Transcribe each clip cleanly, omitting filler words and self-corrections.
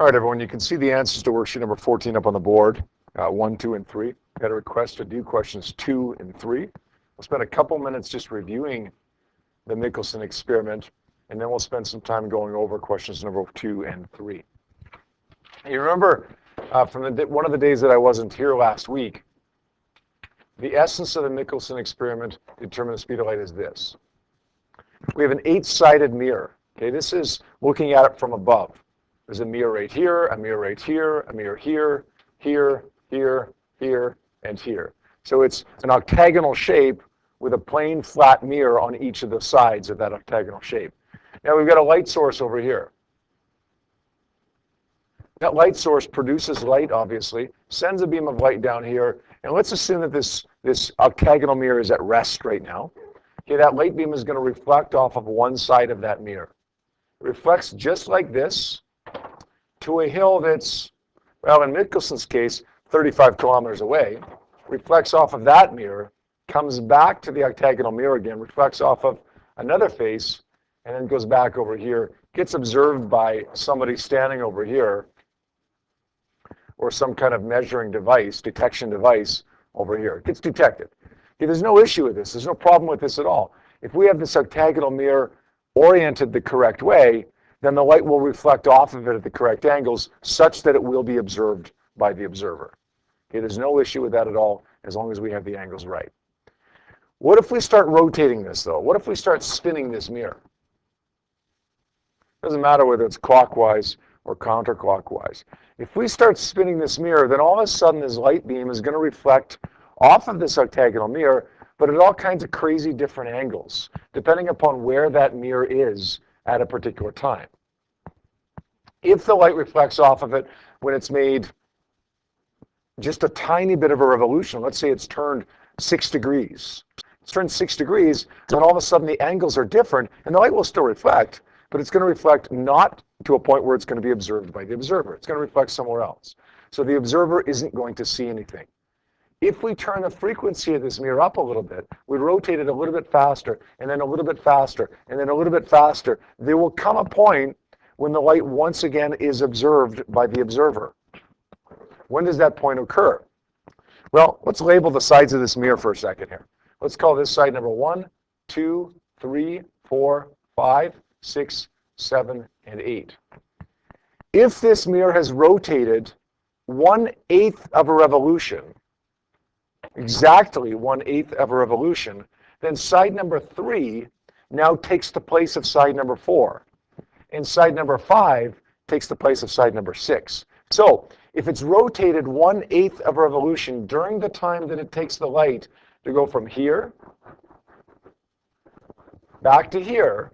All right, everyone, you can see the answers to worksheet number 14 up on the board, 1, 2, and 3. Got a request to do questions 2 and 3. We'll spend a couple minutes just reviewing the Michelson experiment, and then we'll spend some time going over questions number 2 and 3. You remember from one of the days that I wasn't here last week, the essence of the Michelson experiment to determine the speed of light is this. We have an 8-sided mirror. Okay, this is looking at it from above. There's a mirror right here, a mirror right here, a mirror here, here, here, here, and here. So it's an octagonal shape with a plain flat mirror on each of the sides of that octagonal shape. Now we've got a light source over here. That light source produces light, obviously, sends a beam of light down here, and let's assume that this octagonal mirror is at rest right now. Okay, that light beam is going to reflect off of one side of that mirror. It reflects just like this to a hill that's, well, in Michelson's case, 35 kilometers away, reflects off of that mirror, comes back to the octagonal mirror again, reflects off of another face, and then goes back over here, gets observed by somebody standing over here, or some kind of measuring device, detection device over here. It gets detected. Okay, there's no issue with this. There's no problem with this at all. If we have this octagonal mirror oriented the correct way, then the light will reflect off of it at the correct angles such that it will be observed by the observer. Okay, there's no issue with that at all as long as we have the angles right. What if we start rotating this, though? What if we start spinning this mirror? Doesn't matter whether it's clockwise or counterclockwise. If we start spinning this mirror, then all of a sudden this light beam is going to reflect off of this octagonal mirror, but at all kinds of crazy different angles, depending upon where that mirror is at a particular time. If the light reflects off of it when it's made just a tiny bit of a revolution, let's say it's turned 6 degrees. It's turned 6 degrees, then all of a sudden the angles are different, and the light will still reflect, but it's going to reflect not to a point where it's going to be observed by the observer. It's going to reflect somewhere else. So the observer isn't going to see anything. If we turn the frequency of this mirror up a little bit, we rotate it a little bit faster, and then a little bit faster, and then a little bit faster, there will come a point when the light once again is observed by the observer. When does that point occur? Well, let's label the sides of this mirror for a second here. Let's call this side number 1, 2, 3, 4, 5, 6, 7, and 8. If this mirror has rotated 1/8 of a revolution, exactly 1/8 of a revolution, then side number 3 now takes the place of side number 4. And side number 5 takes the place of side number 6. So if it's rotated 1/8 of a revolution during the time that it takes the light to go from here back to here,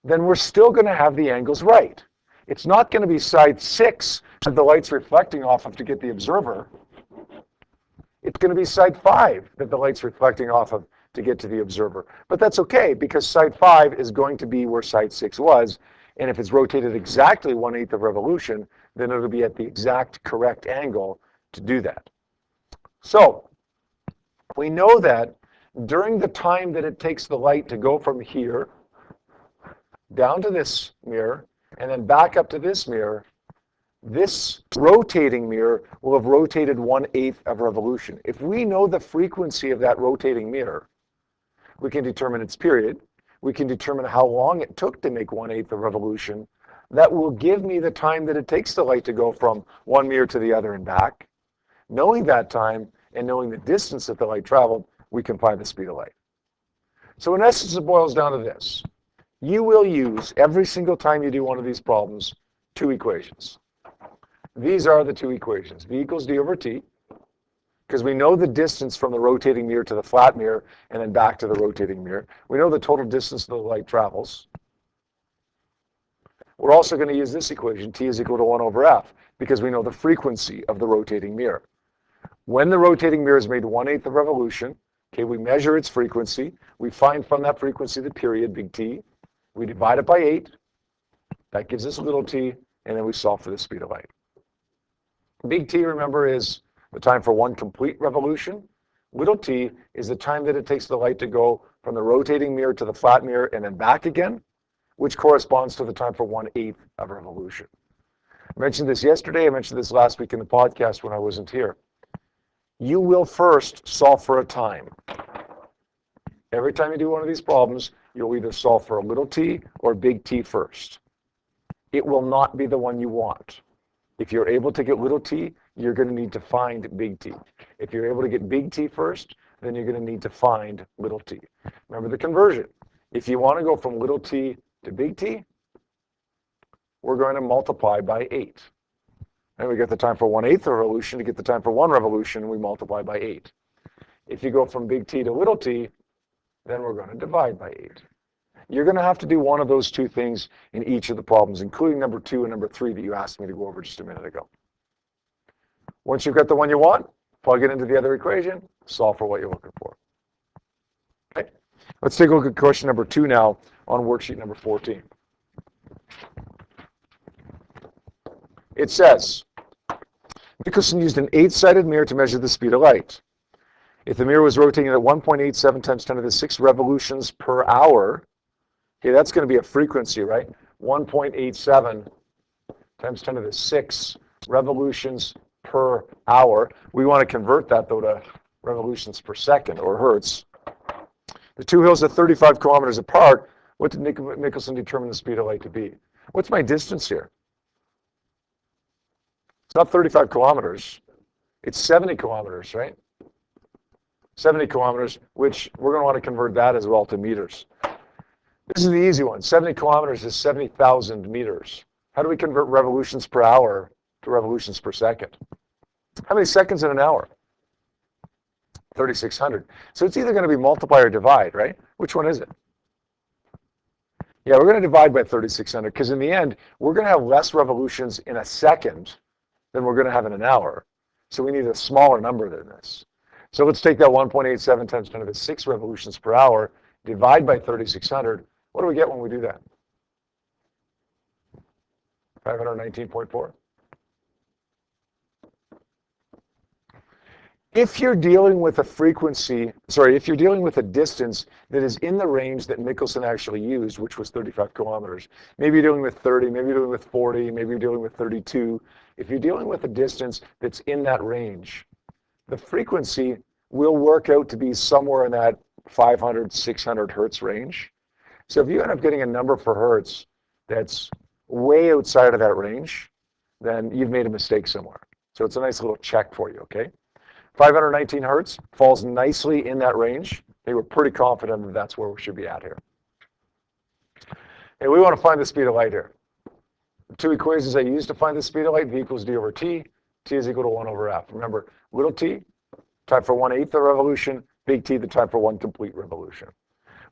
then we're still going to have the angles right. It's not going to be side 6 that the light's reflecting off of to get the observer. It's going to be side 5 that the light's reflecting off of to get to the observer. But that's okay, because side 5 is going to be where side 6 was, and if it's rotated exactly 1/8 of revolution, then it'll be at the exact correct angle to do that. So we know that during the time that it takes the light to go from here down to this mirror and then back up to this mirror, this rotating mirror will have rotated 1/8 of a revolution. If we know the frequency of that rotating mirror, we can determine its period. We can determine how long it took to make 1/8 of a revolution. That will give me the time that it takes the light to go from one mirror to the other and back. Knowing that time and knowing the distance that the light traveled, we can find the speed of light. So in essence, it boils down to this. You will use, every single time you do one of these problems, 2 equations. These are the 2 equations. V equals d over t, because we know the distance from the rotating mirror to the flat mirror and then back to the rotating mirror. We know the total distance that the light travels. We're also going to use this equation, t is equal to 1 over f, because we know the frequency of the rotating mirror. When the rotating mirror is made 1/8 of revolution, okay, we measure its frequency. We find from that frequency the period, big T. We divide it by 8. That gives us little t, and then we solve for the speed of light. Big T, remember, is the time for one complete revolution. Little t is the time that it takes the light to go from the rotating mirror to the flat mirror and then back again. which corresponds to the time for 1/8 of a revolution. I mentioned this yesterday. I mentioned this last week in the podcast when I wasn't here. You will first solve for a time. Every time you do one of these problems, you'll either solve for a little t or big T first. It will not be the one you want. If you're able to get little t, you're going to need to find big T. If you're able to get big T first, then you're going to need to find little t. Remember the conversion. If you want to go from little t to big T, we're going to multiply by 8. And we get the time for 1/8 of a revolution. To get the time for 1 revolution, we multiply by 8. If you go from big T to little t, then we're going to divide by 8. You're going to have to do one of those two things in each of the problems, including number 2 and number 3 that you asked me to go over just a minute ago. Once you've got the one you want, plug it into the other equation, solve for what you're looking for. Okay? Let's take a look at question number 2 now on worksheet number 14. It says, Michelson used an 8-sided mirror to measure the speed of light. If the mirror was rotating at 1.87 times 10 to the 6 revolutions per hour, okay, that's going to be a frequency, right? 1.87 times 10 to the 6 revolutions per hour. We want to convert that, though, to revolutions per second, or hertz. The two hills are 35 kilometers apart. What did Michelson determine the speed of light to be? What's my distance here? It's not 35 kilometers. It's 70 kilometers, right? 70 kilometers, which we're going to want to convert that as well to meters. This is the easy one. 70 kilometers is 70,000 meters. How do we convert revolutions per hour to revolutions per second? How many seconds in an hour? 3,600. So it's either going to be multiply or divide, right? Which one is it? Yeah, we're going to divide by 3,600 because in the end, we're going to have less revolutions in a second than we're going to have in an hour. So we need a smaller number than this. So let's take that 1.87 times 10 to the 6 revolutions per hour, divide by 3,600. What do we get when we do that? 519.4. If you're dealing with a frequency, if you're dealing with a distance that is in the range that Michelson actually used, which was 35 kilometers, maybe you're dealing with 30, maybe you're dealing with 40, maybe you're dealing with 32. If you're dealing with a distance that's in that range, the frequency will work out to be somewhere in that 500, 600 hertz range. So if you end up getting a number for hertz that's way outside of that range, then you've made a mistake somewhere. So it's a nice little check for you, okay? 519 hertz falls nicely in that range. They were pretty confident that that's where we should be at here. And we want to find the speed of light here. The two equations I used to find the speed of light, V equals D over T. T is equal to 1 over F. Remember, little t, time for 1/8 the revolution. Big T, the time for 1 complete revolution.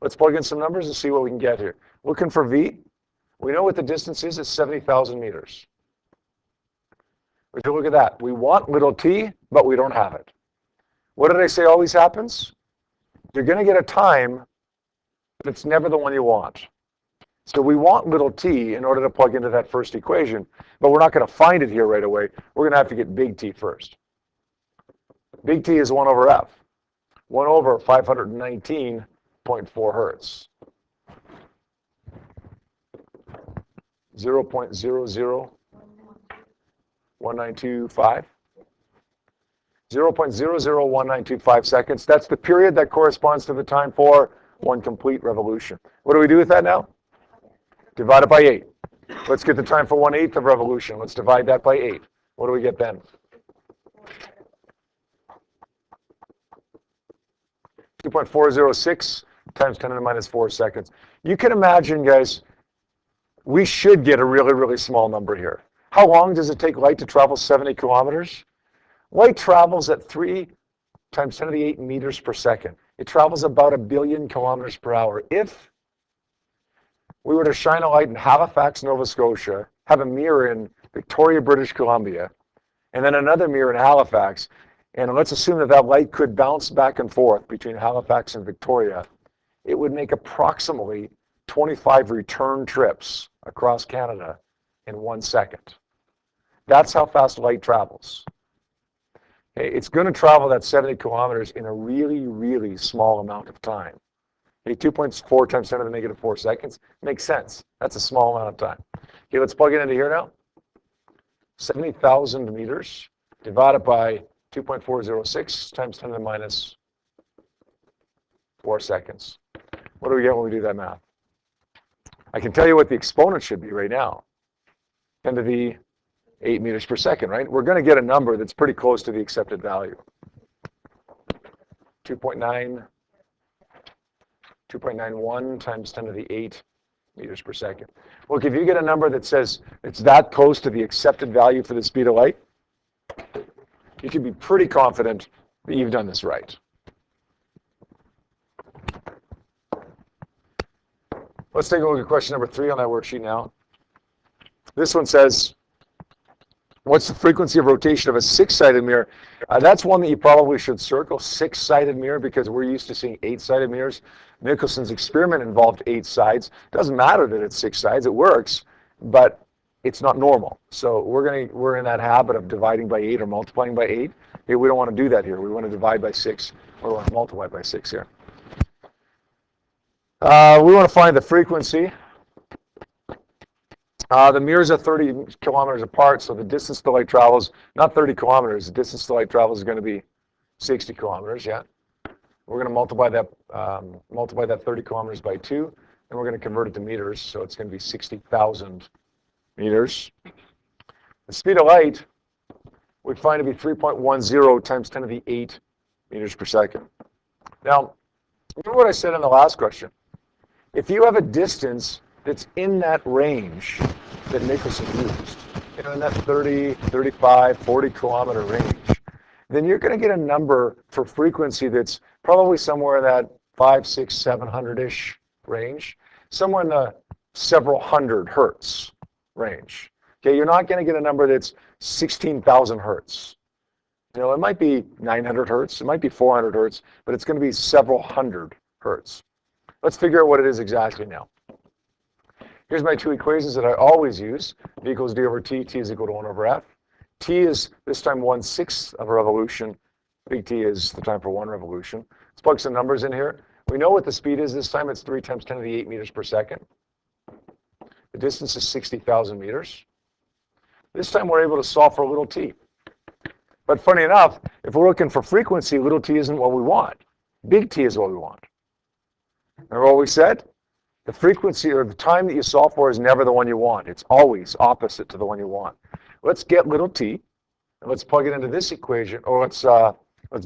Let's plug in some numbers and see what we can get here. Looking for V. We know what the distance is. It's 70,000 meters. Would you look at that? We want little t, but we don't have it. What did I say always happens? You're going to get a time, but it's never the one you want. So we want little t in order to plug into that first equation, but we're not going to find it here right away. We're going to have to get big T first. Big T is 1 over F. 1 over 519.4 hertz. 0.001925. 0.001925 seconds. That's the period that corresponds to the time for 1 complete revolution. What do we do with that now? Divide it by 8. Let's get the time for 1/8 of revolution. Let's divide that by 8. What do we get then? 2.406 times 10 to the minus 4 seconds. You can imagine, guys, we should get a really, really small number here. How long does it take light to travel 70 kilometers? Light travels at 3 times 10 to the 8 meters per second. It travels about 1 billion kilometers per hour. If we were to shine a light in Halifax, Nova Scotia, have a mirror in Victoria, British Columbia, and then another mirror in Halifax, and let's assume that that light could bounce back and forth between Halifax and Victoria, it would make approximately 25 return trips across Canada in 1 second. That's how fast light travels. Okay, it's going to travel that 70 kilometers in a really, really small amount of time. Okay, 2.4 times 10 to the negative 4 seconds. Makes sense. That's a small amount of time. Okay, let's plug it into here now. 70,000 meters divided by 2.406 times 10 to the minus 4 seconds. What do we get when we do that math? I can tell you what the exponent should be right now. 10 to the 8 meters per second, right? We're going to get a number that's pretty close to the accepted value. 2.91 times 10 to the 8 meters per second. Look, if you get a number that says it's that close to the accepted value for the speed of light, you can be pretty confident that you've done this right. Let's take a look at question number 3 on that worksheet now. This one says, what's the frequency of rotation of a 6-sided mirror? That's one that you probably should circle, 6-sided mirror, because we're used to seeing 8-sided mirrors. Michelson's experiment involved 8 sides. Doesn't matter that it's 6 sides, it works, but it's not normal. So we're in that habit of dividing by 8 or multiplying by 8. Okay, we don't want to do that here. We want to divide by 6, or we want to multiply by 6 here. We want to find the frequency. The mirrors are 30 kilometers apart, so the distance the light travels, not 30 kilometers, the distance the light travels is going to be 60 kilometers, yeah. We're going to multiply that 30 kilometers by 2, and we're going to convert it to meters, so it's going to be 60,000 meters. The speed of light we find to be 3.10 times 10 to the 8 meters per second. Now, remember what I said in the last question. If you have a distance that's in that range that Michelson used, in that 30, 35, 40 kilometer range, then you're going to get a number for frequency that's probably somewhere in that 500, 600, 700-ish range, somewhere in the several hundred hertz range. Okay, you're not going to get a number that's 16,000 hertz. It might be 900 hertz, it might be 400 hertz, but it's going to be several hundred hertz. Let's figure out what it is exactly now. Here's my 2 equations that I always use. V equals d over t, t is equal to 1 over f. T is this time 1/6 of a revolution. Big T is the time for 1 revolution. Let's plug some numbers in here. We know what the speed is this time. It's 3 times 10 to the 8 meters per second. The distance is 60,000 meters. This time we're able to solve for little t. But funny enough, if we're looking for frequency, little t isn't what we want. Big T is what we want. Remember what we said? The frequency or the time that you solve for is never the one you want. It's always opposite to the one you want. Let's get little t, and let's plug it into this equation, or let's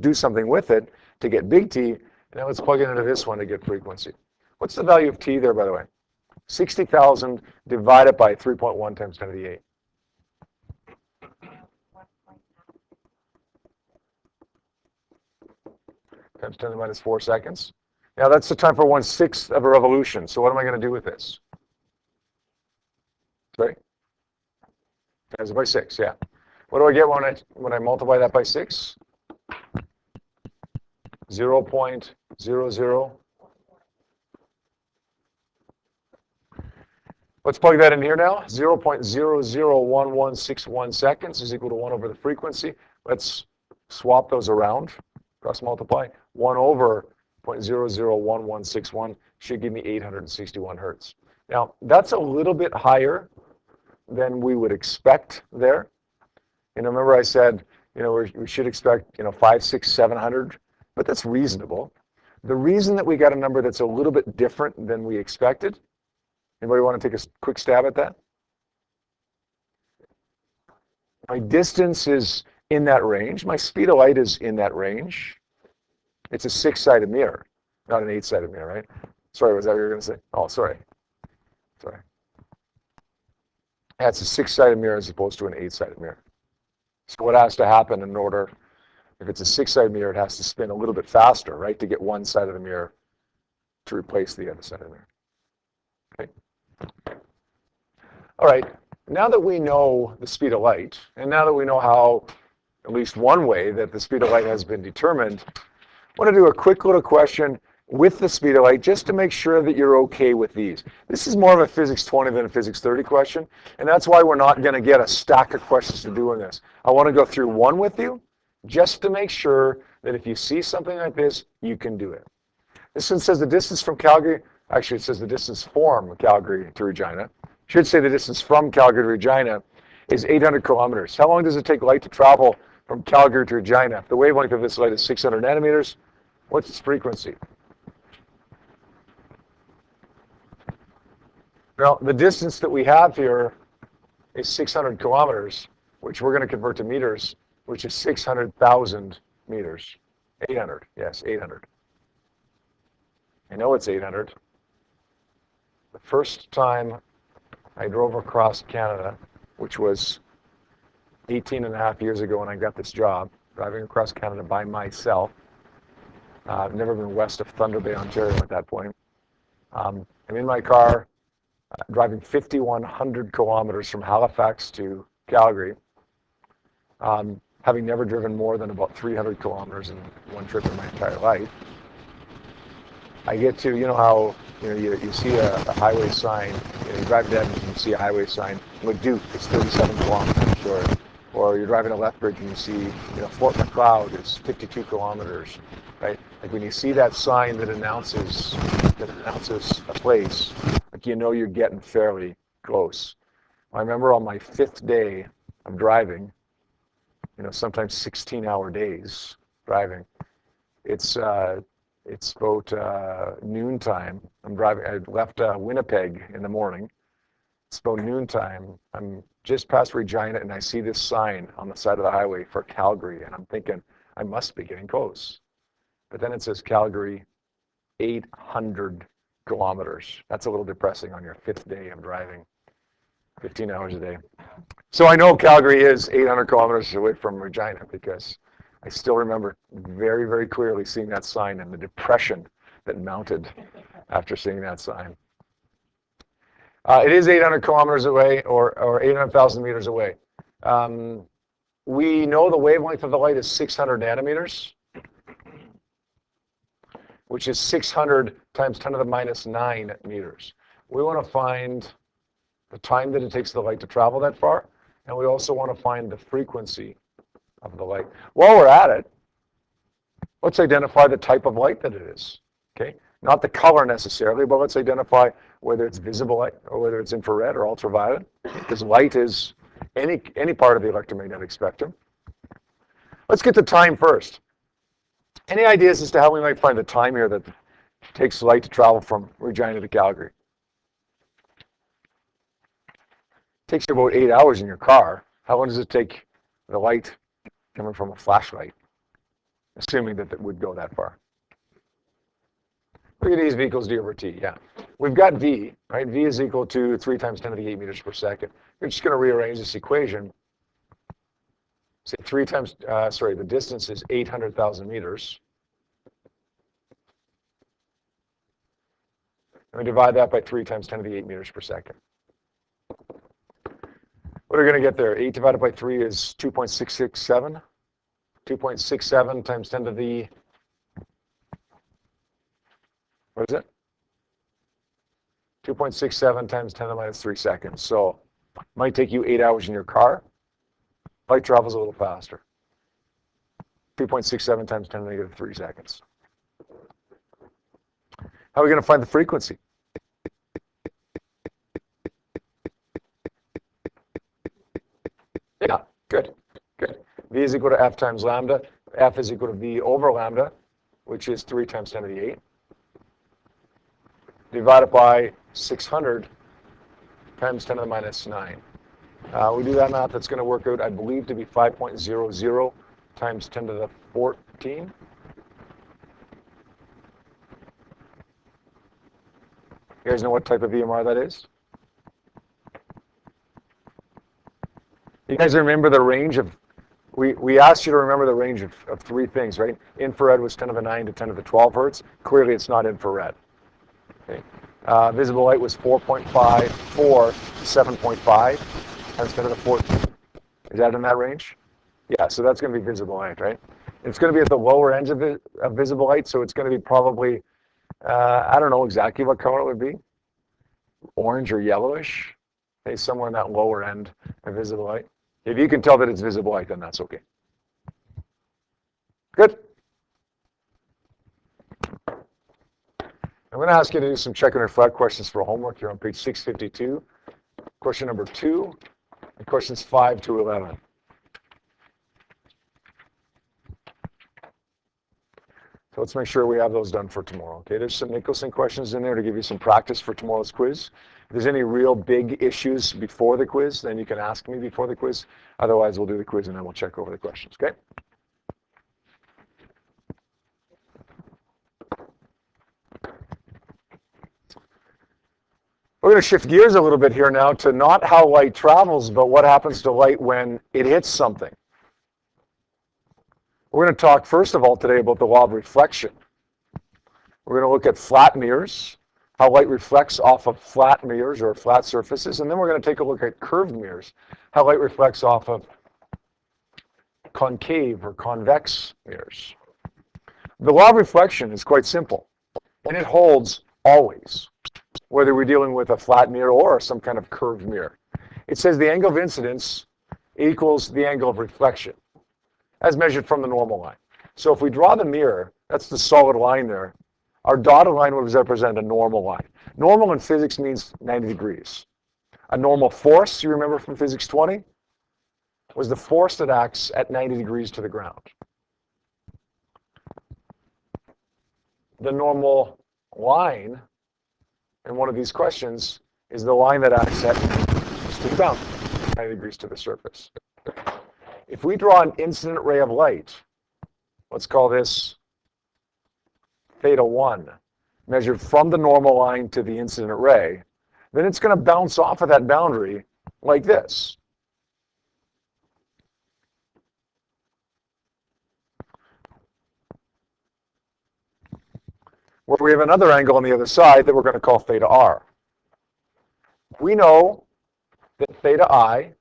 do something with it to get big T, and then let's plug it into this one to get frequency. What's the value of t there, by the way? 60,000 divided by 3.1 times 10 to the 8. Times 10 to the minus 4 seconds. Now that's the time for 1/6 of a revolution. So what am I going to do with this? Sorry? Times it by 6, yeah. What do I get when I multiply that by 6? 0.00. Let's plug that in here now. 0.001161 seconds is equal to 1 over the frequency. Let's swap those around. Cross multiply. 1 over 0.001161 should give me 861 hertz. Now, that's a little bit higher than we would expect there. Remember I said, we should expect, 500, 600, 700, but that's reasonable. The reason that we got a number that's a little bit different than we expected, anybody want to take a quick stab at that? My distance is in that range. My speed of light is in that range. It's a 6-sided mirror, not an 8-sided mirror, right? Sorry, was that what you were going to say? Oh, sorry. That's a 6-sided mirror as opposed to an 8-sided mirror. So what has to happen in order, if it's a 6-sided mirror, it has to spin a little bit faster, right, to get one side of the mirror to replace the other side of the mirror. Okay. All right. Now that we know the speed of light, and now that we know how, at least one way that the speed of light has been determined, I want to do a quick little question with the speed of light just to make sure that you're okay with these. This is more of a physics 20 than a physics 30 question, and that's why we're not going to get a stack of questions to do in this. I want to go through one with you just to make sure that if you see something like this, you can do it. This one says the distance from Calgary, actually it says the distance from Calgary to Regina. Should say the distance from Calgary to Regina is 800 kilometers. How long does it take light to travel from Calgary to Regina? If the wavelength of this light is 600 nanometers, what's its frequency? Well, the distance that we have here is 600 kilometers, which we're going to convert to meters, which is 600,000 meters. 800, yes, 800. I know it's 800. The first time I drove across Canada, which was 18 and a half years ago when I got this job, driving across Canada by myself. I've never been west of Thunder Bay, Ontario at that point. I'm in my car, driving 5,100 kilometers from Halifax to Calgary, having never driven more than about 300 kilometers in one trip in my entire life. I get to, you know how you see a highway sign, you drive to Edmonton, you see a highway sign, Leduc, it's 37 kilometers, or you're driving a Lethbridge and you see, Fort Macleod is 52 kilometers, right? Like when you see that sign that announces a place, like you're getting fairly close. I remember on my 5th day of driving, sometimes 16-hour days driving. It's about noontime. I left Winnipeg in the morning. It's about noontime. I'm just past Regina, and I see this sign on the side of the highway for Calgary, and I'm thinking, I must be getting close. But then it says Calgary, 800 kilometers. That's a little depressing on your 5th day of driving, 15 hours a day. So I know Calgary is 800 kilometers away from Regina because I still remember very, very clearly seeing that sign and the depression that mounted after seeing that sign. It is 800 kilometers away or 800,000 meters away. We know the wavelength of the light is 600 nanometers, which is 600 times 10 to the minus 9 meters. We want to find the time that it takes the light to travel that far, and we also want to find the frequency of the light. While we're at it, let's identify the type of light that it is. Okay, not the color necessarily, but let's identify whether it's visible light or whether it's infrared or ultraviolet, because light is any part of the electromagnetic spectrum. Let's get to time first. Any ideas as to how we might find the time here that it takes light to travel from Regina to Calgary? It takes you about 8 hours in your car. How long does it take the light coming from a flashlight, assuming that it would go that far? Look at these v equals d over t, yeah. We've got v, right? V is equal to 3 times 10 to the 8 meters per second. We're just going to rearrange this equation. Say the distance is 800,000 meters. And we divide that by 3 times 10 to the 8 meters per second. What are we going to get there? 8 divided by 3 is 2.667. 2.67 times 10 to the, what is it? 2.67 times 10 to the minus 3 seconds. So it might take you 8 hours in your car. Light travels a little faster. 2.67 times 10 to the negative 3 seconds. How are we going to find the frequency? Yeah, good. V is equal to F times lambda. F is equal to V over lambda, which is 3 times 10 to the 8. Divided by 600 times 10 to the minus 9. We do that math, that's going to work out, I believe, to be 5.00 times 10 to the 14. You guys know what type of EMR that is? You guys remember the range of, we asked you to remember the range of 3 things, right? Infrared was 10 to the 9 to 10 to the 12 hertz. Clearly it's not infrared. Okay. Visible light was 4.54 to 7.5 times 10 to the 14. Is that in that range? Yeah, so that's going to be visible light, right? It's going to be at the lower end of visible light, so it's going to be probably, I don't know exactly what color it would be, orange or yellowish, okay, somewhere in that lower end of visible light. If you can tell that it's visible light, then that's okay. Good. I'm going to ask you to do some check and reflect questions for homework here on page 652. Question number 2 and questions 5 to 11. So let's make sure we have those done for tomorrow. Okay, there's some Mickelson questions in there to give you some practice for tomorrow's quiz. If there's any real big issues before the quiz, then you can ask me before the quiz. Otherwise, we'll do the quiz and then we'll check over the questions, okay? We're going to shift gears a little bit here now to not how light travels, but what happens to light when it hits something. We're going to talk, first of all, today about the law of reflection. We're going to look at flat mirrors, how light reflects off of flat mirrors or flat surfaces, and then we're going to take a look at curved mirrors, how light reflects off of concave or convex mirrors. The law of reflection is quite simple, and it holds always, whether we're dealing with a flat mirror or some kind of curved mirror. It says the angle of incidence equals the angle of reflection, as measured from the normal line. So if we draw the mirror, that's the solid line there, our dotted line would represent a normal line. Normal in physics means 90 degrees. A normal force, you remember from physics 20, was the force that acts at 90 degrees to the ground. The normal line in one of these questions is the line that acts at 90 degrees to the ground, 90 degrees to the surface. If we draw an incident ray of light, let's call this theta 1, measured from the normal line to the incident ray, then it's going to bounce off of that boundary like this. Where we have another angle on the other side that we're going to call theta r. We know that theta I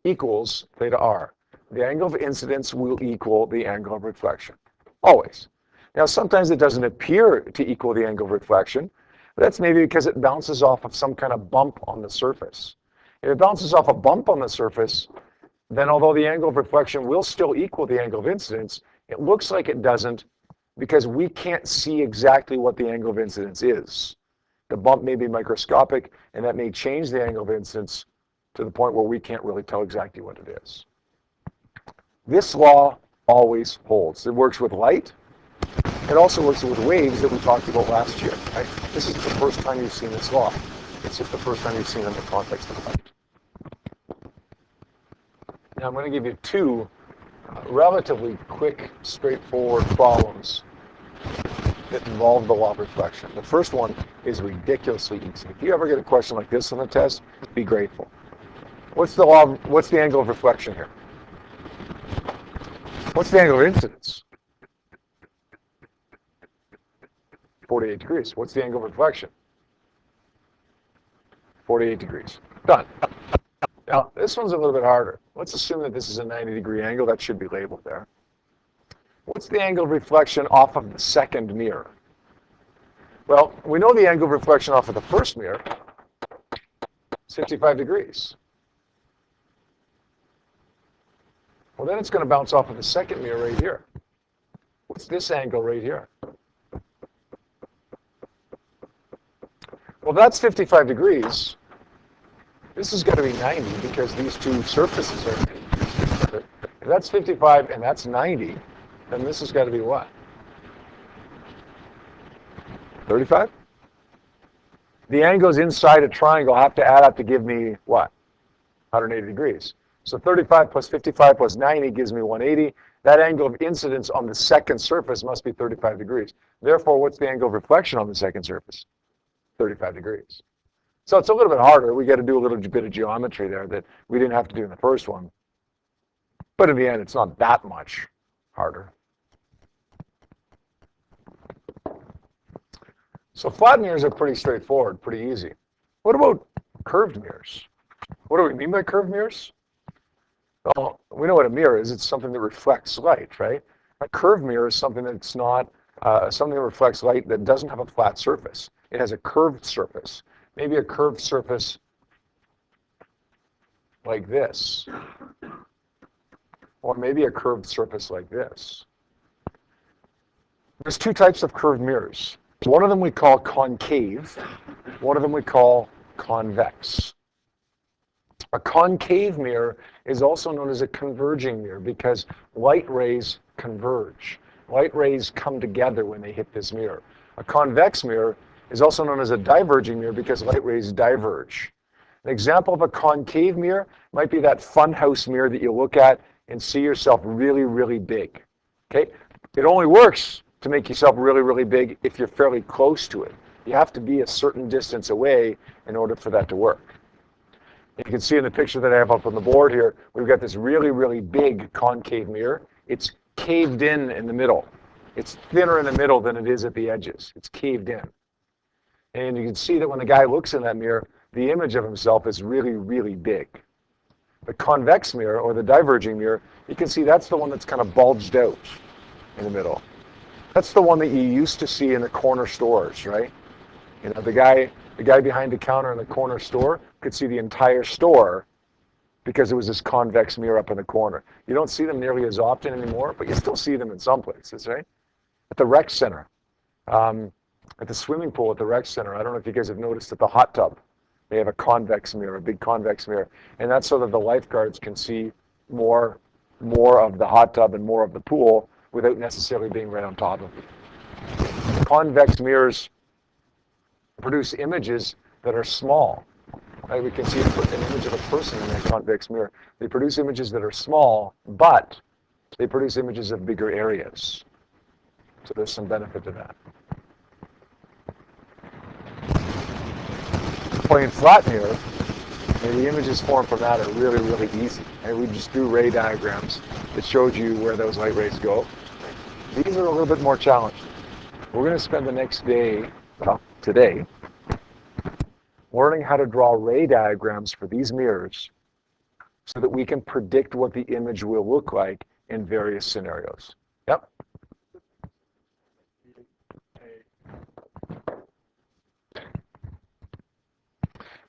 equals theta r. The angle of incidence will equal the angle of reflection, always. Now, sometimes it doesn't appear to equal the angle of reflection, but that's maybe because it bounces off of some kind of bump on the surface. If it bounces off a bump on the surface, then although the angle of reflection will still equal the angle of incidence, it looks like it doesn't because we can't see exactly what the angle of incidence is. The bump may be microscopic, and that may change the angle of incidence to the point where we can't really tell exactly what it is. This law always holds. It works with light. It also works with waves that we talked about last year. Right? This is the first time you've seen this law. It's just the first time you've seen it in the context of light. Now I'm going to give you two relatively quick, straightforward problems that involve the law of reflection. The first one is ridiculously easy. If you ever get a question like this on the test, be grateful. What's the angle of reflection here? What's the angle of incidence? 48 degrees. What's the angle of reflection? 48 degrees. Done. Now, this one's a little bit harder. Let's assume that this is a 90-degree angle. That should be labeled there. What's the angle of reflection off of the second mirror? Well, we know the angle of reflection off of the first mirror is 55 degrees. Well, then it's going to bounce off of the second mirror right here. What's this angle right here? Well, that's 55 degrees. This is going to be 90 because these two surfaces are 90 degrees. If that's 55 and that's 90, then this has got to be what? 35? The angles inside a triangle have to add up to give me what? 180 degrees. So 35 plus 55 plus 90 gives me 180. That angle of incidence on the second surface must be 35 degrees. Therefore, what's the angle of reflection on the second surface? 35 degrees. So it's a little bit harder. We got to do a little bit of geometry there that we didn't have to do in the first one. But in the end, it's not that much harder. So flat mirrors are pretty straightforward, pretty easy. What about curved mirrors? What do we mean by curved mirrors? Well, we know what a mirror is. It's something that reflects light, right? A curved mirror is something that's not, something that reflects light that doesn't have a flat surface. It has a curved surface. Maybe a curved surface like this. Or maybe a curved surface like this. There's two types of curved mirrors. One of them we call concave, one of them we call convex. A concave mirror is also known as a converging mirror because light rays converge. Light rays come together when they hit this mirror. A convex mirror is also known as a diverging mirror because light rays diverge. An example of a concave mirror might be that funhouse mirror that you look at and see yourself really, really big. Okay? It only works to make yourself really, really big if you're fairly close to it. You have to be a certain distance away in order for that to work. You can see in the picture that I have up on the board here, we've got this really, really big concave mirror. It's caved in the middle. It's thinner in the middle than it is at the edges. It's caved in. And you can see that when the guy looks in that mirror, the image of himself is really, really big. The convex mirror, or the diverging mirror, you can see that's the one that's kind of bulged out in the middle. That's the one that you used to see in the corner stores, right? You know, the guy behind the counter in the corner store could see the entire store because it was this convex mirror up in the corner. You don't see them nearly as often anymore, but you still see them in some places, right? At the rec center, at the swimming pool at the rec center, I don't know if you guys have noticed at the hot tub, they have a convex mirror, a big convex mirror, and that's so that the lifeguards can see more of the hot tub and more of the pool without necessarily being right on top of it. Convex mirrors produce images that are small. Right? We can see an image of a person in that convex mirror. They produce images that are small, but they produce images of bigger areas. So there's some benefit to that. Plain flat mirror, and the images formed from that are really, really easy. And we just drew ray diagrams that showed you where those light rays go. These are a little bit more challenging. We're going to spend the next day, well, today, learning how to draw ray diagrams for these mirrors so that we can predict what the image will look like in various scenarios. Yep.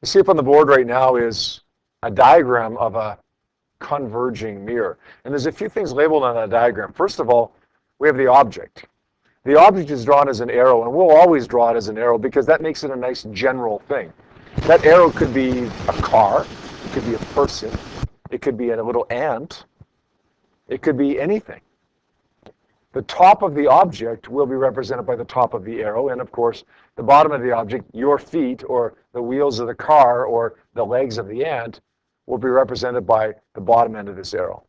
You see up on the board right now is a diagram of a converging mirror. And there's a few things labeled on that diagram. First of all, we have the object. The object is drawn as an arrow, and we'll always draw it as an arrow because that makes it a nice general thing. That arrow could be a car, it could be a person, it could be a little ant, it could be anything. The top of the object will be represented by the top of the arrow, and of course, the bottom of the object, your feet, or the wheels of the car, or the legs of the ant, will be represented by the bottom end of this arrow.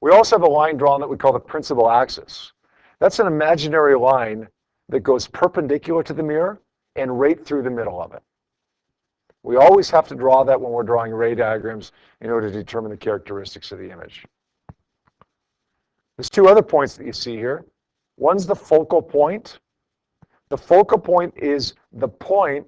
We also have a line drawn that we call the principal axis. That's an imaginary line that goes perpendicular to the mirror and right through the middle of it. We always have to draw that when we're drawing ray diagrams in order to determine the characteristics of the image. There's two other points that you see here. One's the focal point. The focal point is the point,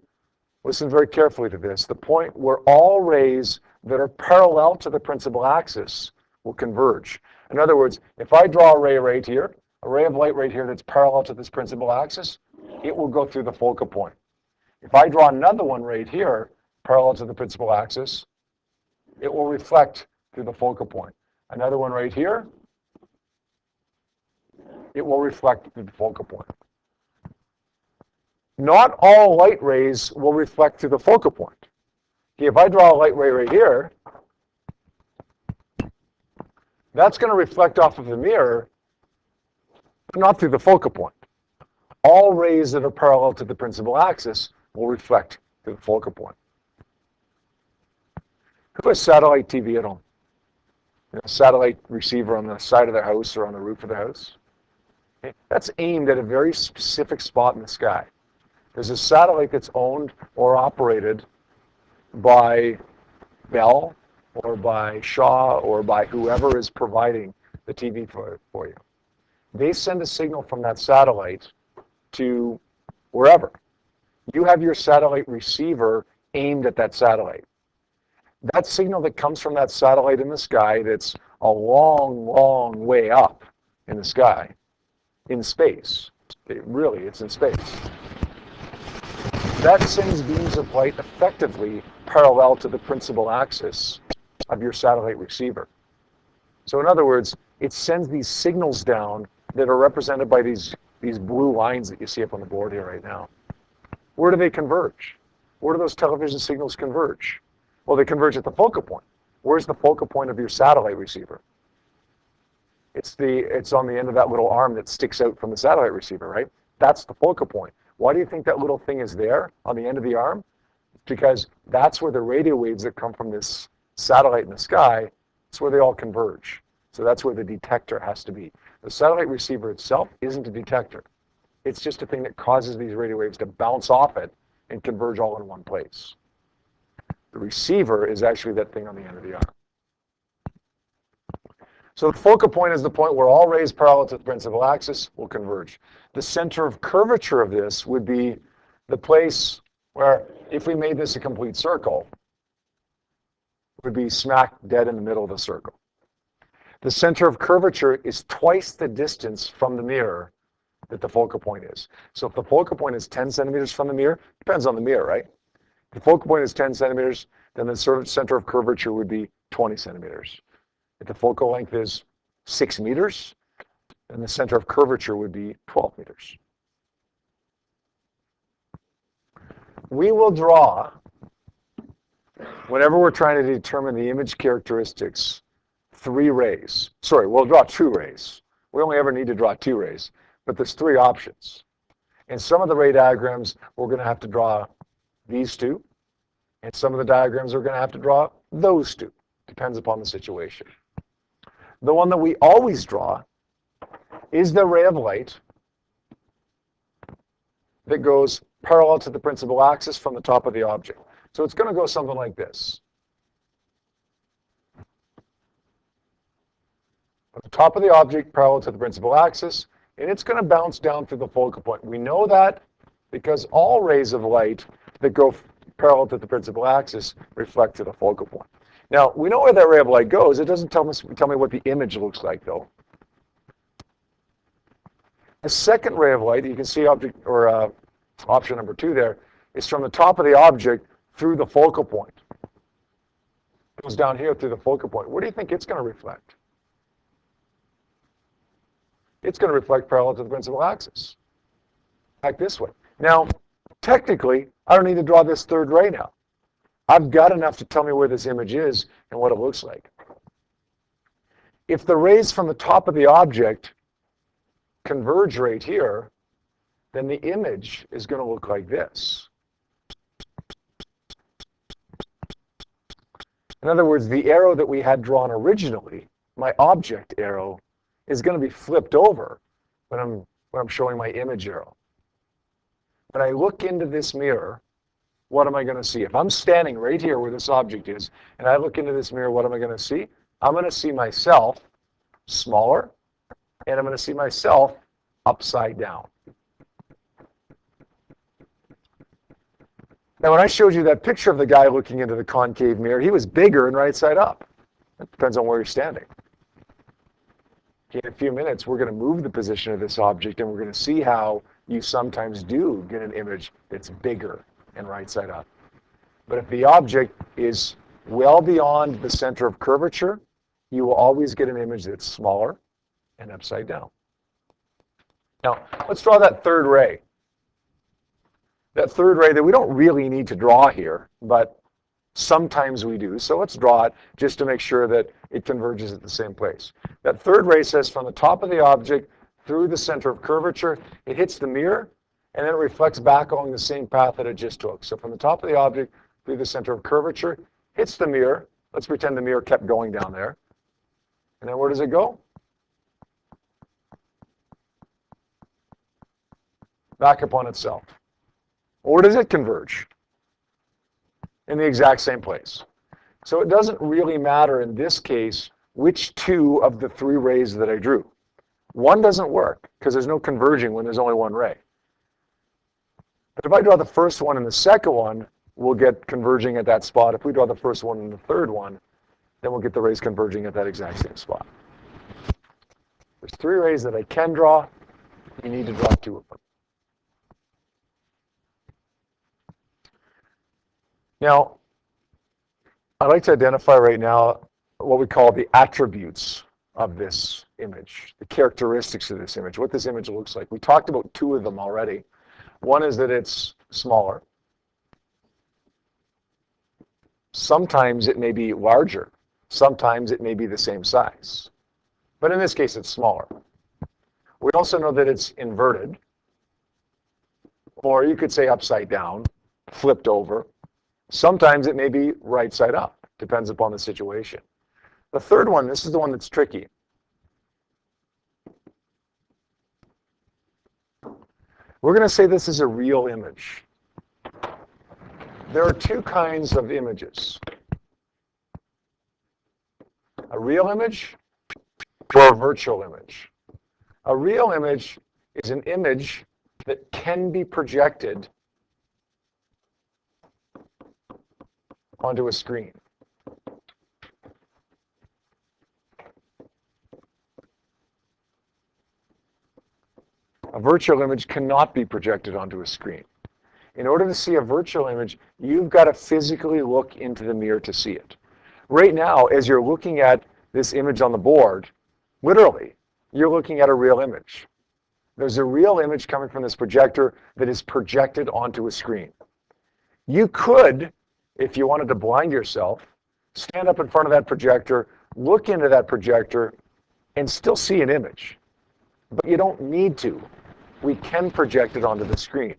listen very carefully to this, the point where all rays that are parallel to the principal axis will converge. In other words, if I draw a ray right here, a ray of light right here that's parallel to this principal axis, it will go through the focal point. If I draw another one right here, parallel to the principal axis, it will reflect through the focal point. Another one right here, it will reflect through the focal point. Not all light rays will reflect through the focal point. Okay, if I draw a light ray right here, that's going to reflect off of the mirror, but not through the focal point. All rays that are parallel to the principal axis will reflect through the focal point. Who has satellite TV at home? You know, satellite receiver on the side of their house or on the roof of the house? Okay. That's aimed at a very specific spot in the sky. There's a satellite that's owned or operated by Bell or by Shaw or by whoever is providing the TV for you. They send a signal from that satellite to wherever. You have your satellite receiver aimed at that satellite. That signal that comes from that satellite in the sky that's a long, long way up in the sky, in space. It's in space. That sends beams of light effectively parallel to the principal axis of your satellite receiver. So in other words, it sends these signals down that are represented by these blue lines that you see up on the board here right now. Where do they converge? Where do those television signals converge? Well, they converge at the focal point. Where's the focal point of your satellite receiver? It's on the end of that little arm that sticks out from the satellite receiver, right? That's the focal point. Why do you think that little thing is there on the end of the arm? Because that's where the radio waves that come from this satellite in the sky, it's where they all converge. So that's where the detector has to be. The satellite receiver itself isn't a detector. It's just a thing that causes these radio waves to bounce off it and converge all in one place. The receiver is actually that thing on the end of the arm. So the focal point is the point where all rays parallel to the principal axis will converge. The center of curvature of this would be the place where, if we made this a complete circle, it would be smack dead in the middle of the circle. The center of curvature is twice the distance from the mirror that the focal point is. So if the focal point is 10 centimeters from the mirror, depends on the mirror, right? If the focal point is 10 centimeters, then the center of curvature would be 20 centimeters. If the focal length is 6 meters, then the center of curvature would be 12 meters. We will draw, whenever we're trying to determine the image characteristics, 3 rays. Sorry, we'll draw 2 rays. We only ever need to draw 2 rays, but there's 3 options. In some of the ray diagrams, we're going to have to draw these 2. And some of the diagrams, we're going to have to draw those 2. Depends upon the situation. The one that we always draw is the ray of light that goes parallel to the principal axis from the top of the object. So it's going to go something like this. At the top of the object, parallel to the principal axis, and it's going to bounce down through the focal point. We know that because all rays of light that go parallel to the principal axis reflect to the focal point. Now, we know where that ray of light goes. It doesn't tell me what the image looks like, though. A second ray of light, you can see object or option number 2 there, is from the top of the object through the focal point. It goes down here through the focal point. Where do you think it's going to reflect? It's going to reflect parallel to the principal axis, like this way. Now, technically, I don't need to draw this third ray now. I've got enough to tell me where this image is and what it looks like. If the rays from the top of the object converge right here, then the image is going to look like this. In other words, the arrow that we had drawn originally, my object arrow, is going to be flipped over when I'm showing my image arrow. When I look into this mirror, what am I going to see? If I'm standing right here where this object is, and I look into this mirror, what am I going to see? I'm going to see myself smaller, and I'm going to see myself upside down. Now, when I showed you that picture of the guy looking into the concave mirror, he was bigger and right side up. It depends on where you're standing. In a few minutes, we're going to move the position of this object, and we're going to see how you sometimes do get an image that's bigger and right side up. But if the object is well beyond the center of curvature, you will always get an image that's smaller and upside down. Now, let's draw that third ray. That third ray that we don't really need to draw here, but sometimes we do. So let's draw it just to make sure that it converges at the same place. That third ray says from the top of the object through the center of curvature, it hits the mirror, and then it reflects back along the same path that it just took. So from the top of the object through the center of curvature, hits the mirror. Let's pretend the mirror kept going down there. And then where does it go? Back upon itself. Or does it converge? In the exact same place. So it doesn't really matter in this case which 2 of the 3 rays that I drew. One doesn't work because there's no converging when there's only 1 ray. But if I draw the first one and the second one, we'll get converging at that spot. If we draw the first one and the third one, then we'll get the rays converging at that exact same spot. There's 3 rays that I can draw. You need to draw 2 of them. Now, I'd like to identify right now what we call the attributes of this image, the characteristics of this image, what this image looks like. We talked about two of them already. One is that it's smaller. Sometimes it may be larger. Sometimes it may be the same size. But in this case, it's smaller. We also know that it's inverted, or you could say upside down, flipped over. Sometimes it may be right side up, depends upon the situation. The third one, this is the one that's tricky. We're going to say this is a real image. There are two kinds of images. A real image or a virtual image. A real image is an image that can be projected onto a screen. A virtual image cannot be projected onto a screen. In order to see a virtual image, you've got to physically look into the mirror to see it. Right now, as you're looking at this image on the board, literally, you're looking at a real image. There's a real image coming from this projector that is projected onto a screen. You could, if you wanted to blind yourself, stand up in front of that projector, look into that projector, and still see an image. But you don't need to. We can project it onto the screen.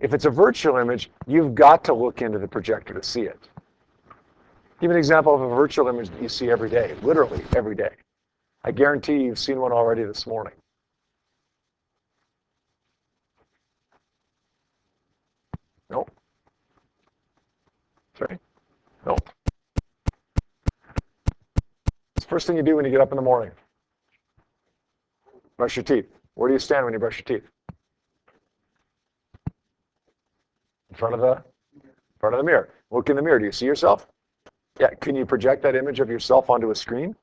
If it's a virtual image, you've got to look into the projector to see it. Give an example of a virtual image that you see every day, literally every day. I guarantee you've seen one already this morning. No? Sorry? No. It's the first thing you do when you get up in the morning. Brush your teeth. Where do you stand when you brush your teeth? In front of the mirror. Look in the mirror. Do you see yourself? Yeah. Can you project that image of yourself onto a screen?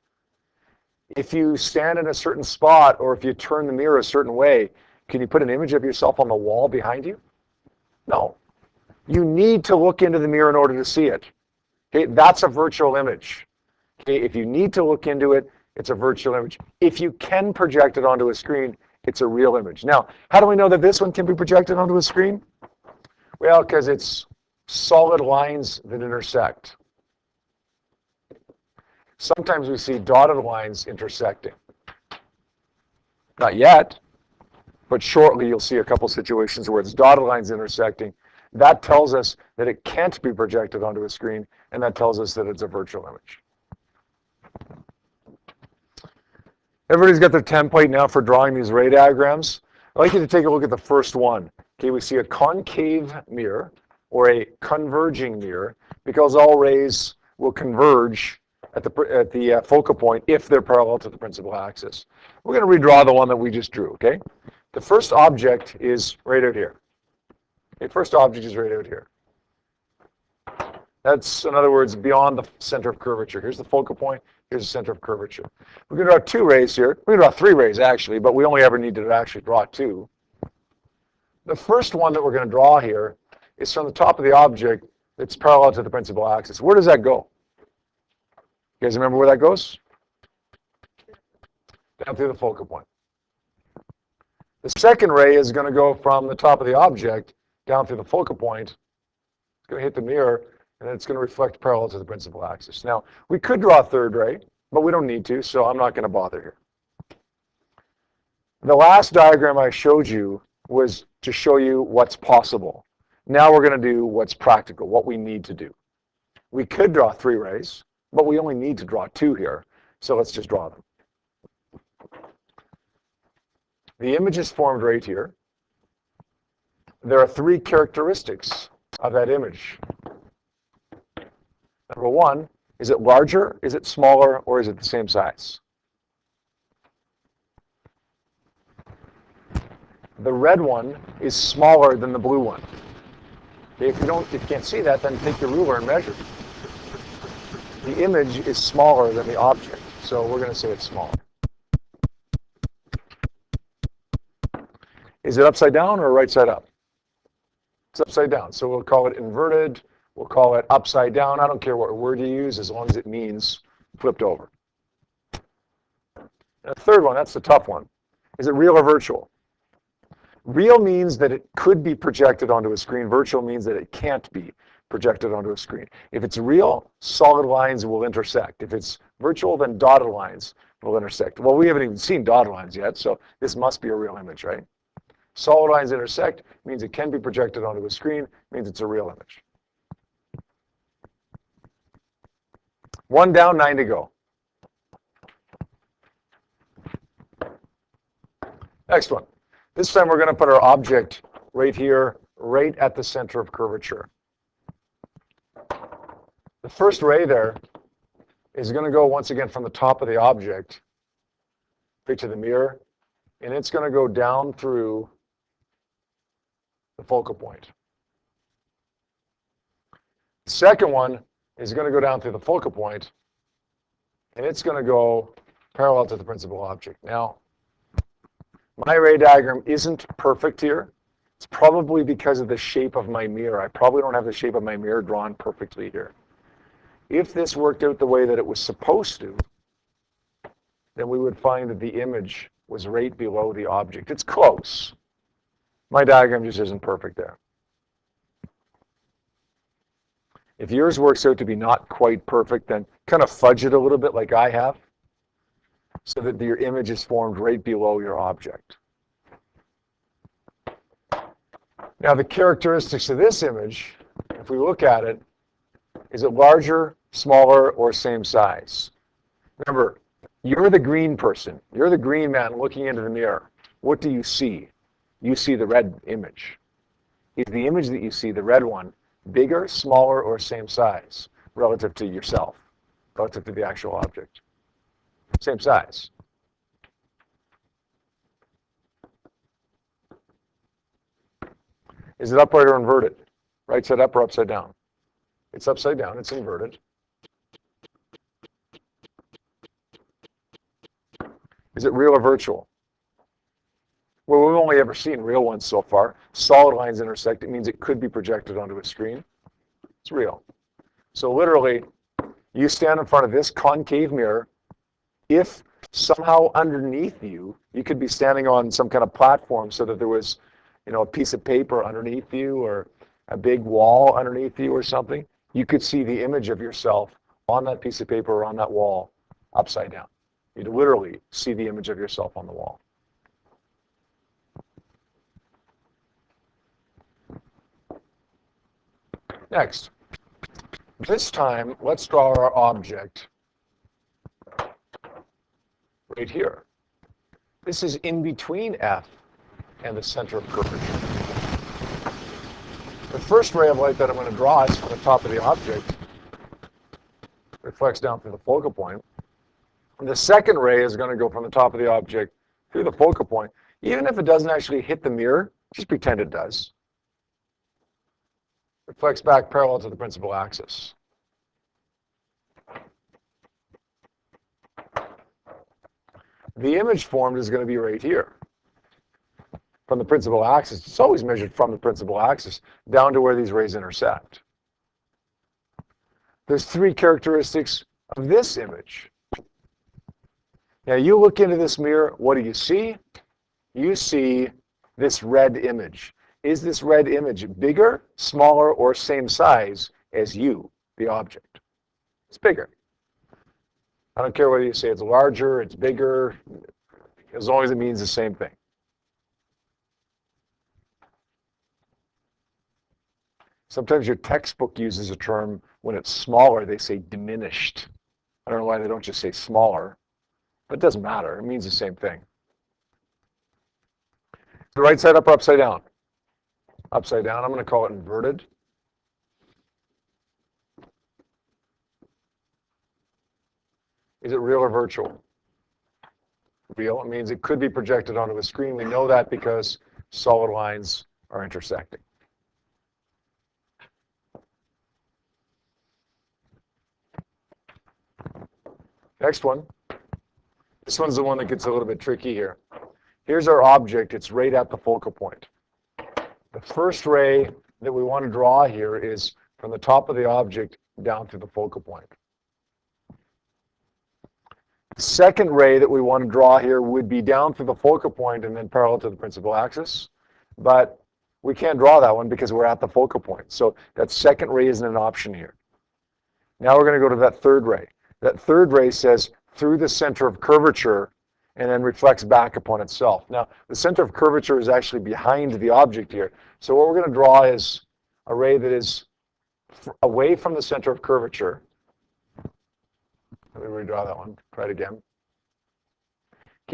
If you stand in a certain spot or if you turn the mirror a certain way, can you put an image of yourself on the wall behind you? No. You need to look into the mirror in order to see it. Okay, that's a virtual image. Okay, if you need to look into it, it's a virtual image. If you can project it onto a screen, it's a real image. Now, how do we know that this one can be projected onto a screen? Well, because it's solid lines that intersect. Sometimes we see dotted lines intersecting. Not yet, but shortly you'll see a couple situations where it's dotted lines intersecting. That tells us that it can't be projected onto a screen, and that tells us that it's a virtual image. Everybody's got their template now for drawing these ray diagrams. I'd like you to take a look at the first one. Okay, we see a concave mirror or a converging mirror because all rays will converge at the focal point if they're parallel to the principal axis. We're going to redraw the one that we just drew, okay? The first object is right out here. Okay, first object is right out here. That's, in other words, beyond the center of curvature. Here's the focal point. Here's the center of curvature. We're going to draw two rays here. We're going to draw three rays, actually, but we only ever need to actually draw two. The first one that we're going to draw here is from the top of the object that's parallel to the principal axis. Where does that go? You guys remember where that goes? Down through the focal point. The second ray is going to go from the top of the object down through the focal point. It's going to hit the mirror, and then it's going to reflect parallel to the principal axis. Now, we could draw a third ray, but we don't need to, so I'm not going to bother here. The last diagram I showed you was to show you what's possible. Now we're going to do what's practical, what we need to do. We could draw three rays, but we only need to draw two here, so let's just draw them. The image is formed right here. There are three characteristics of that image. Number one, is it larger, is it smaller, or is it the same size? The red one is smaller than the blue one. Okay, if you can't see that, then take your ruler and measure. The image is smaller than the object, so we're going to say it's smaller. Is it upside down or right side up? It's upside down, so we'll call it inverted. We'll call it upside down. I don't care what word you use as long as it means flipped over. And the third one, that's the tough one. Is it real or virtual? Real means that it could be projected onto a screen. Virtual means that it can't be projected onto a screen. If it's real, solid lines will intersect. If it's virtual, then dotted lines will intersect. Well, we haven't even seen dotted lines yet, so this must be a real image, right? Solid lines intersect means it can be projected onto a screen, means it's a real image. 1 down, 9 to go. Next one. This time we're going to put our object right here, right at the center of curvature. The first ray there is going to go once again from the top of the object right to the mirror, and it's going to go down through the focal point. The second one is going to go down through the focal point, and it's going to go parallel to the principal object. Now, my ray diagram isn't perfect here. It's probably because of the shape of my mirror. I probably don't have the shape of my mirror drawn perfectly here. If this worked out the way that it was supposed to, then we would find that the image was right below the object. It's close. My diagram just isn't perfect there. If yours works out to be not quite perfect, then kind of fudge it a little bit like I have, so that your image is formed right below your object. Now, the characteristics of this image, if we look at it, is it larger, smaller, or same size? Remember, you're the green person. You're the green man looking into the mirror. What do you see? You see the red image. Is the image that you see, the red one, bigger, smaller, or same size relative to yourself, relative to the actual object? Same size. Is it upright or inverted? Right side up or upside down? It's upside down. It's inverted. Is it real or virtual? Well, we've only ever seen real ones so far. Solid lines intersect. It means it could be projected onto a screen. It's real. So literally, you stand in front of this concave mirror. If somehow underneath you, you could be standing on some kind of platform so that there was, a piece of paper underneath you or a big wall underneath you or something, you could see the image of yourself on that piece of paper or on that wall upside down. You'd literally see the image of yourself on the wall. Next, this time, let's draw our object right here. This is in between F and the center of curvature. The first ray of light that I'm going to draw is from the top of the object, reflects down through the focal point. And the second ray is going to go from the top of the object through the focal point. Even if it doesn't actually hit the mirror, just pretend it does. Reflects back parallel to the principal axis. The image formed is going to be right here. From the principal axis. It's always measured from the principal axis down to where these rays intersect. There's 3 characteristics of this image. Now you look into this mirror, what do you see? You see this red image. Is this red image bigger, smaller, or same size as you, the object? It's bigger. I don't care whether you say it's larger, it's bigger, as long as it means the same thing. Sometimes your textbook uses a term, when it's smaller, they say diminished. I don't know why they don't just say smaller, but it doesn't matter. It means the same thing. The right side up or upside down? Upside down. I'm going to call it inverted. Is it real or virtual? Real. It means it could be projected onto a screen. We know that because solid lines are intersecting. Next one. This one's the one that gets a little bit tricky here. Here's our object. It's right at the focal point. The first ray that we want to draw here is from the top of the object down to the focal point. The second ray that we want to draw here would be down through the focal point and then parallel to the principal axis. But we can't draw that one because we're at the focal point. So that second ray isn't an option here. Now we're going to go to that third ray. That third ray says through the center of curvature and then reflects back upon itself. Now, the center of curvature is actually behind the object here. So what we're going to draw is a ray that is away from the center of curvature. Let me redraw that one. Try it again.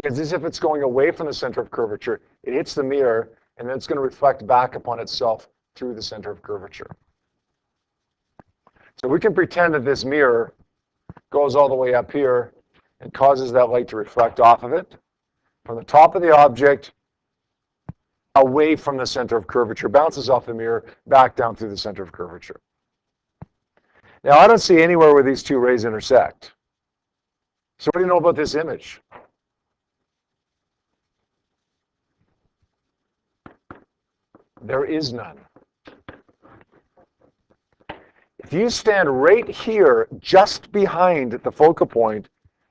It's as if it's going away from the center of curvature. It hits the mirror, and then it's going to reflect back upon itself through the center of curvature. So we can pretend that this mirror goes all the way up here and causes that light to reflect off of it from the top of the object away from the center of curvature, bounces off the mirror, back down through the center of curvature. Now, I don't see anywhere where these two rays intersect. So what do you know about this image? There is none. If you stand right here, just behind the focal point,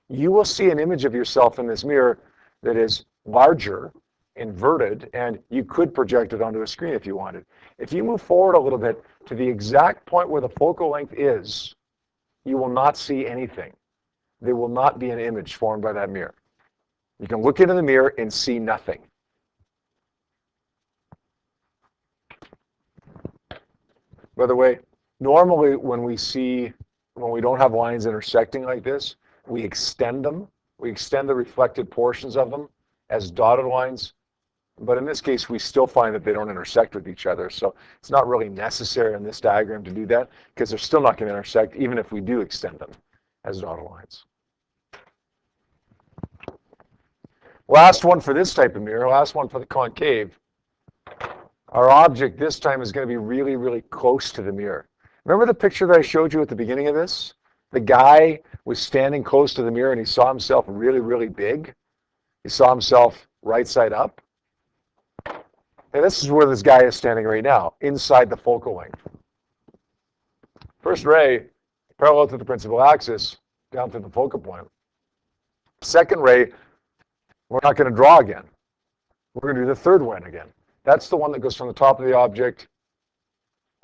you will see an image of yourself in this mirror that is larger, inverted, and you could project it onto a screen if you wanted. If you move forward a little bit to the exact point where the focal length is, you will not see anything. There will not be an image formed by that mirror. You can look into the mirror and see nothing. By the way, normally when we don't have lines intersecting like this, we extend them. We extend the reflected portions of them as dotted lines. But in this case, we still find that they don't intersect with each other. So it's not really necessary in this diagram to do that because they're still not going to intersect even if we do extend them as dotted lines. Last one for this type of mirror, last one for the concave. Our object this time is going to be really, really close to the mirror. Remember the picture that I showed you at the beginning of this? The guy was standing close to the mirror and he saw himself really, really big. He saw himself right side up. And this is where this guy is standing right now, inside the focal length. First ray, parallel to the principal axis, down to the focal point. Second ray, we're not going to draw again. We're going to do the third one again. That's the one that goes from the top of the object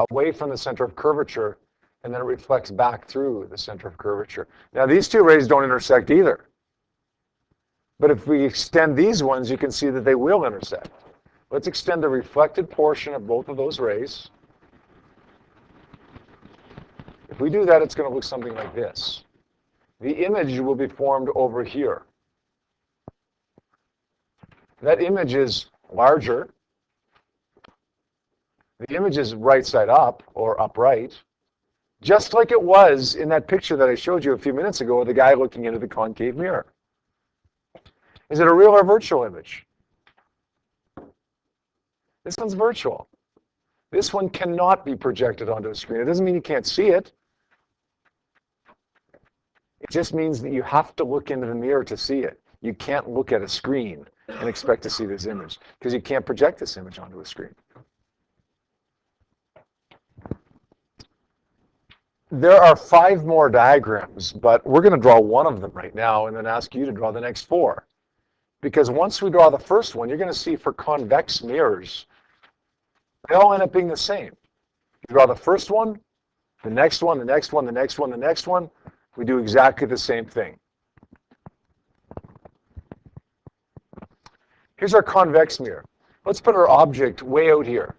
away from the center of curvature, and then it reflects back through the center of curvature. Now, these two rays don't intersect either. But if we extend these ones, you can see that they will intersect. Let's extend the reflected portion of both of those rays. If we do that, it's going to look something like this. The image will be formed over here. That image is larger. The image is right side up or upright, just like it was in that picture that I showed you a few minutes ago of the guy looking into the concave mirror. Is it a real or virtual image? This one's virtual. This one cannot be projected onto a screen. It doesn't mean you can't see it. It just means that you have to look into the mirror to see it. You can't look at a screen and expect to see this image because you can't project this image onto a screen. There are 5 more diagrams, but we're going to draw one of them right now and then ask you to draw the next 4. Because once we draw the first one, you're going to see for convex mirrors, they all end up being the same. You draw the first one, the next one, the next one, the next one, the next one, we do exactly the same thing. Here's our convex mirror. Let's put our object way out here.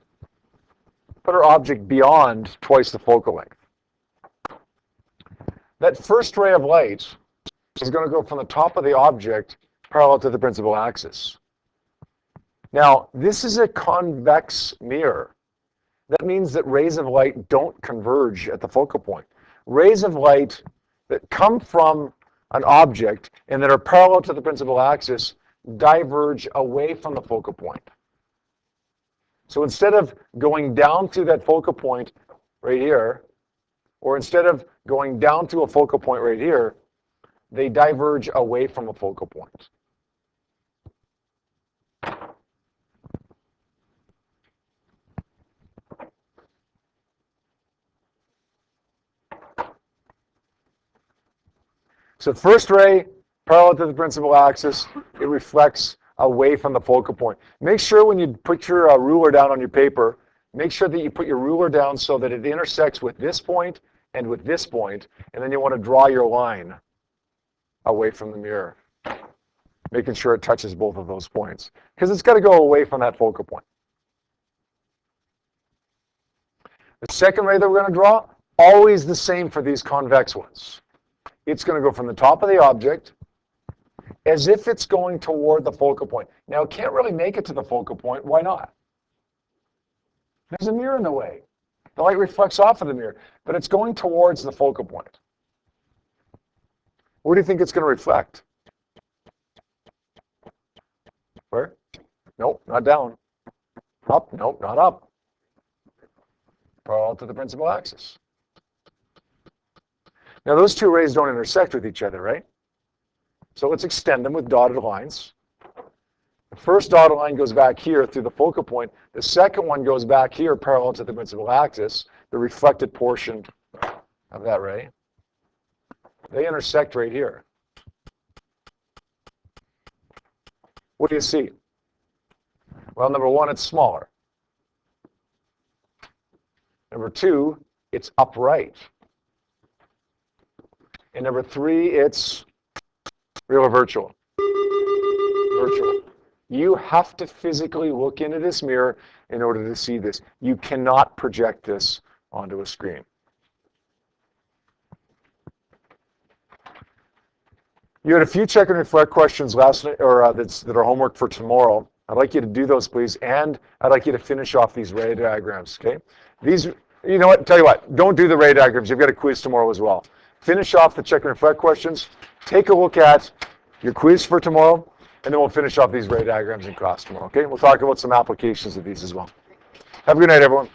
Put our object beyond twice the focal length. That first ray of light is going to go from the top of the object parallel to the principal axis. Now, this is a convex mirror. That means that rays of light don't converge at the focal point. Rays of light that come from an object and that are parallel to the principal axis diverge away from the focal point. So instead of going down through that focal point right here, or instead of going down to a focal point right here, they diverge away from a focal point. So first ray, parallel to the principal axis, it reflects away from the focal point. Make sure when you put your ruler down on your paper, make sure that you put your ruler down so that it intersects with this point and with this point, and then you want to draw your line away from the mirror, making sure it touches both of those points, because it's got to go away from that focal point. The second ray that we're going to draw, always the same for these convex ones. It's going to go from the top of the object as if it's going toward the focal point. Now, it can't really make it to the focal point. Why not? There's a mirror in the way. The light reflects off of the mirror, but it's going towards the focal point. Where do you think it's going to reflect? Where? Nope, not down. Up? Nope, not up. Parallel to the principal axis. Now, those two rays don't intersect with each other, right? So let's extend them with dotted lines. The first dotted line goes back here through the focal point. The second one goes back here parallel to the principal axis, the reflected portion of that ray. They intersect right here. What do you see? Well, number one, it's smaller. Number two, it's upright. And number three, it's real or virtual? Virtual. You have to physically look into this mirror in order to see this. You cannot project this onto a screen. You had a few check and reflect questions last night, or that are homework for tomorrow. I'd like you to do those, please, and I'd like you to finish off these ray diagrams, okay? These, you know what, tell you what, don't do the ray diagrams. You've got a quiz tomorrow as well. Finish off the check and reflect questions. Take a look at your quiz for tomorrow, and then we'll finish off these ray diagrams in class tomorrow, okay? We'll talk about some applications of these as well. Have a good night, everyone.